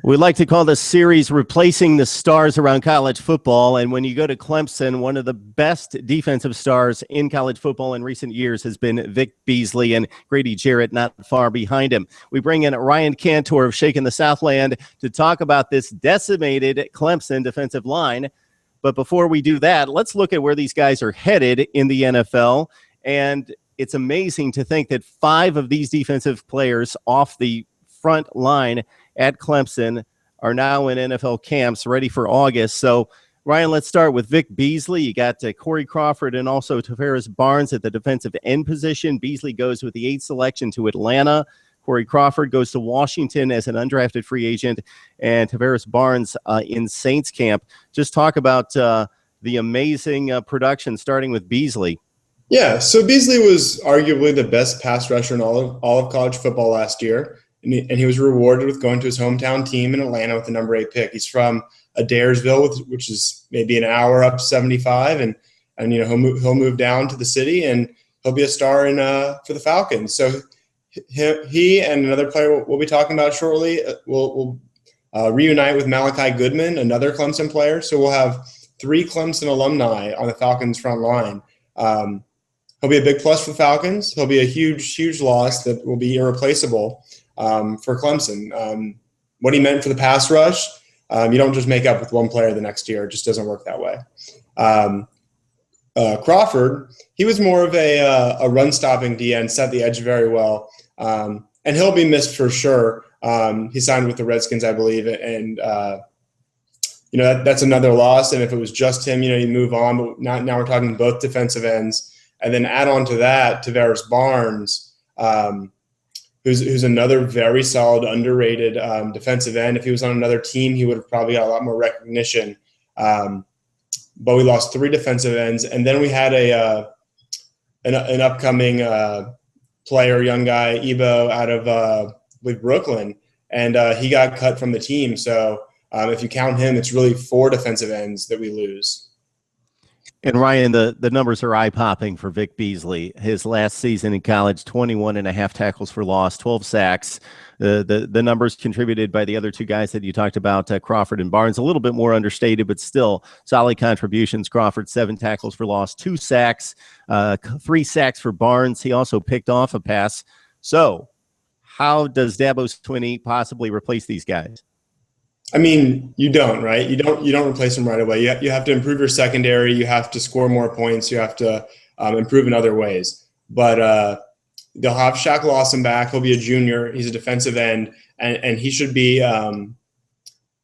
We like to call this series Replacing the Stars Around College Football. And when you go to Clemson, one of the best defensive stars in college football in recent years has been Vic Beasley, and Grady Jarrett not far behind him. We bring in Ryan Kantor of Shaking the Southland to talk about this decimated Clemson defensive line. But before we do that, let's look at where these guys are headed in the NFL. And it's amazing to think that 5 of these defensive players off the front line at Clemson are now in NFL camps ready for August. So, Ryan, let's start with Vic Beasley. You got Corey Crawford and also Tavares Barnes at the defensive end position. Beasley goes with the 8th selection to Atlanta. Corey Crawford goes to Washington as an undrafted free agent, and Tavares Barnes in Saints camp. Just talk about the amazing production, starting with Beasley. Yeah, so Beasley was arguably the best pass rusher in all of college football last year. And he was rewarded with going to his hometown team in Atlanta with the number 8 pick. He's from Adairsville, which is maybe an hour up 75, and you know he'll move down to the city and he'll be a star for the Falcons. So he and another player we'll be talking about shortly will reunite with Malachi Goodman, another Clemson player. So we'll have 3 Clemson alumni on the Falcons front line. He'll be a big plus for the Falcons. He'll be a huge loss that will be irreplaceable for Clemson. What he meant for the pass rush, you don't just make up with one player the next year. It just doesn't work that way. Crawford, he was more of a run-stopping DN, set the edge very well, and he'll be missed for sure. He signed with the Redskins, I believe, and you know that's another loss. And if it was just him, you know, you move on. But now we're talking both defensive ends, and then add on to that Tavares Barnes. Who's another very solid, underrated defensive end. If he was on another team, he would have probably got a lot more recognition. But we lost 3 defensive ends, and then we had an upcoming player, young guy, Ebo, out of Brooklyn, and he got cut from the team. So if you count him, it's really 4 defensive ends that we lose. And Ryan, the numbers are eye-popping for Vic Beasley. His last season in college, 21.5 tackles for loss, 12 sacks. The numbers contributed by the other 2 guys that you talked about, Crawford and Barnes, a little bit more understated, but still solid contributions. Crawford, 7 tackles for loss, 2 sacks, 3 sacks for Barnes. He also picked off a pass. So how does Dabo Swinney possibly replace these guys? I mean, you don't, right? You don't replace them right away. You have to improve your secondary. You have to score more points. You have to improve in other ways. But they'll have Shaq Lawson back. He'll be a junior. He's a defensive end, and he should be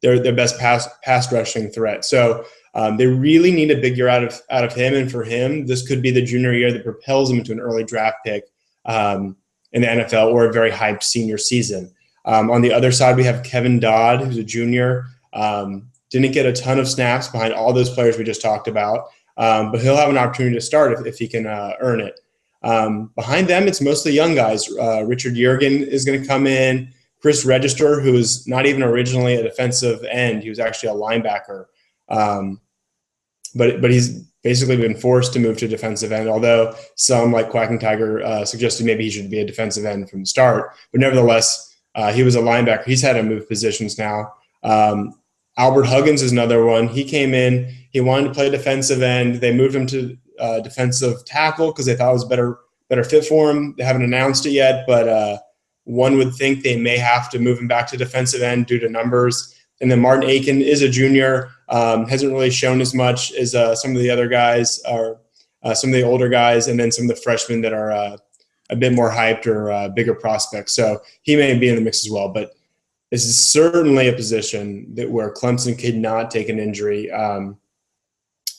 their best pass rushing threat. So they really need a big year out of him. And for him, this could be the junior year that propels him into an early draft pick in the NFL or a very hyped senior season. On the other side, we have Kevin Dodd, who's a junior. Didn't get a ton of snaps behind all those players we just talked about, but he'll have an opportunity to start if he can earn it. Behind them, it's mostly young guys. Richard Yergin is going to come in. Chris Register, who was not even originally a defensive end. He was actually a linebacker. But he's basically been forced to move to defensive end, although some, like Quacking Tiger, suggested maybe he should be a defensive end from the start. But nevertheless, he was a linebacker. He's had to move positions now. Albert Huggins is another one. He came in. He wanted to play defensive end. They moved him to defensive tackle because they thought it was a better fit for him. They haven't announced it yet, but one would think they may have to move him back to defensive end due to numbers. And then Martin Aiken is a junior. Hasn't really shown as much as some of the other guys or some of the older guys, and then some of the freshmen that are a bit more hyped or bigger prospects. So he may be in the mix as well, but this is certainly a position where Clemson could not take an injury.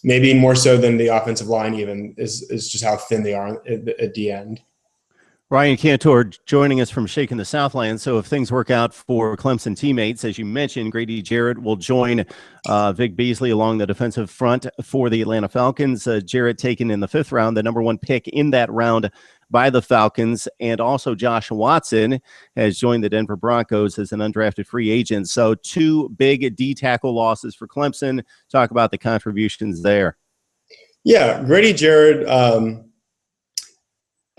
Maybe more so than the offensive line even is just how thin they are at the end. Ryan Kantor joining us from Shaking the Southland. So if things work out for Clemson teammates, as you mentioned, Grady Jarrett will join Vic Beasley along the defensive front for the Atlanta Falcons. Jarrett taken in the 5th round, the number 1 pick in that round by the Falcons. And also Josh Watson has joined the Denver Broncos as an undrafted free agent. So 2 big D tackle losses for Clemson. Talk about the contributions there. Yeah, Grady Jarrett,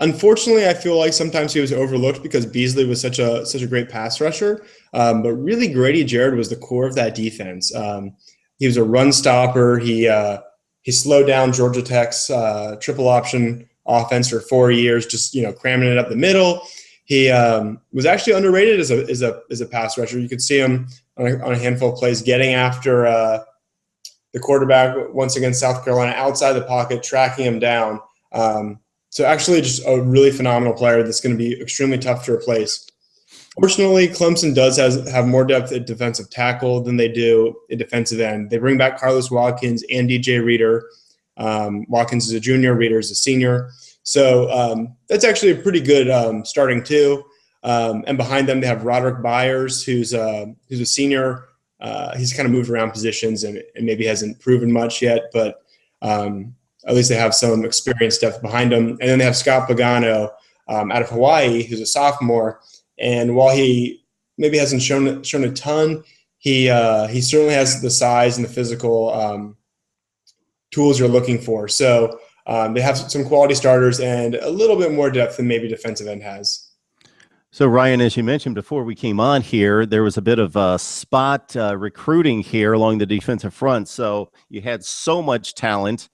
Unfortunately, I feel like sometimes he was overlooked because Beasley was such a great pass rusher. But really, Grady Jarrett was the core of that defense. He was a run stopper. He slowed down Georgia Tech's triple option offense for 4 years, just cramming it up the middle. He was actually underrated as a pass rusher. You could see him on a handful of plays getting after the quarterback once against South Carolina outside the pocket, tracking him down. So actually just a really phenomenal player that's going to be extremely tough to replace. Fortunately, Clemson does have more depth at defensive tackle than they do at defensive end. They bring back Carlos Watkins and DJ Reader. Watkins is a junior, Reader is a senior. So that's actually a pretty good starting two. And behind them, they have Roderick Byers, who's a senior. He's kind of moved around positions and maybe hasn't proven much yet, but at least they have some experienced depth behind him. And then they have Scott Pagano out of Hawaii, who's a sophomore. And while he maybe hasn't shown a ton, he certainly has the size and the physical tools you're looking for. So they have some quality starters and a little bit more depth than maybe defensive end has. So, Ryan, as you mentioned before we came on here, there was a bit of spot recruiting here along the defensive front. So you had so much talent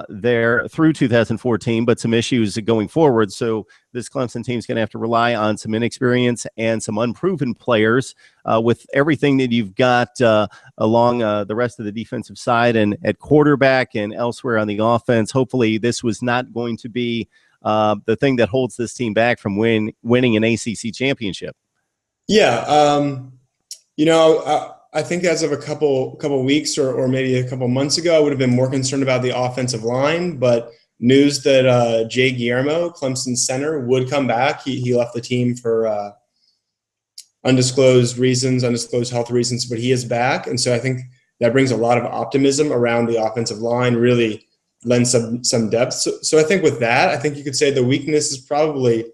there through 2014, but some issues going forward. So this Clemson team is going to have to rely on some inexperience and some unproven players with everything that you've got along the rest of the defensive side and at quarterback and elsewhere on the offense. Hopefully this was not going to be the thing that holds this team back from winning an ACC championship. Yeah. I think as of a couple weeks or maybe a couple months ago, I would have been more concerned about the offensive line. But news that Jay Guillermo, Clemson's center, would come back. He left the team for undisclosed health reasons, but he is back. And so I think that brings a lot of optimism around the offensive line, really lends some depth. So I think with that, I think you could say the weakness is probably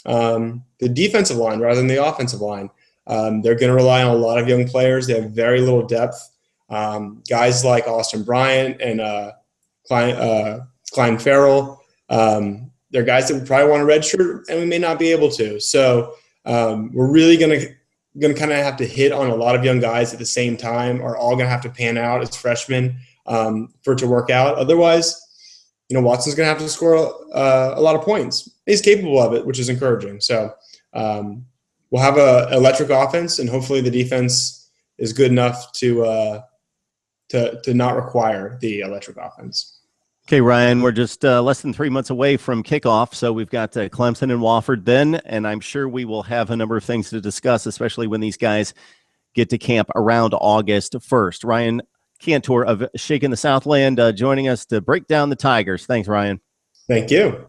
the defensive line rather than the offensive line. They're going to rely on a lot of young players. They have very little depth. Guys like Austin Bryant and Klein Farrell, they're guys that we probably want a red shirt, and we may not be able to. So we're really going to kind of have to hit on a lot of young guys at the same time, are all going to have to pan out as freshmen for it to work out. Otherwise, Watson's going to have to score a lot of points. He's capable of it, which is encouraging. So we'll have an electric offense, and hopefully the defense is good enough to not require the electric offense. Okay, Ryan, we're just less than 3 months away from kickoff, so we've got Clemson and Wofford then, and I'm sure we will have a number of things to discuss, especially when these guys get to camp around August 1st. Ryan Kantor of Shaking the Southland joining us to break down the Tigers. Thanks, Ryan. Thank you.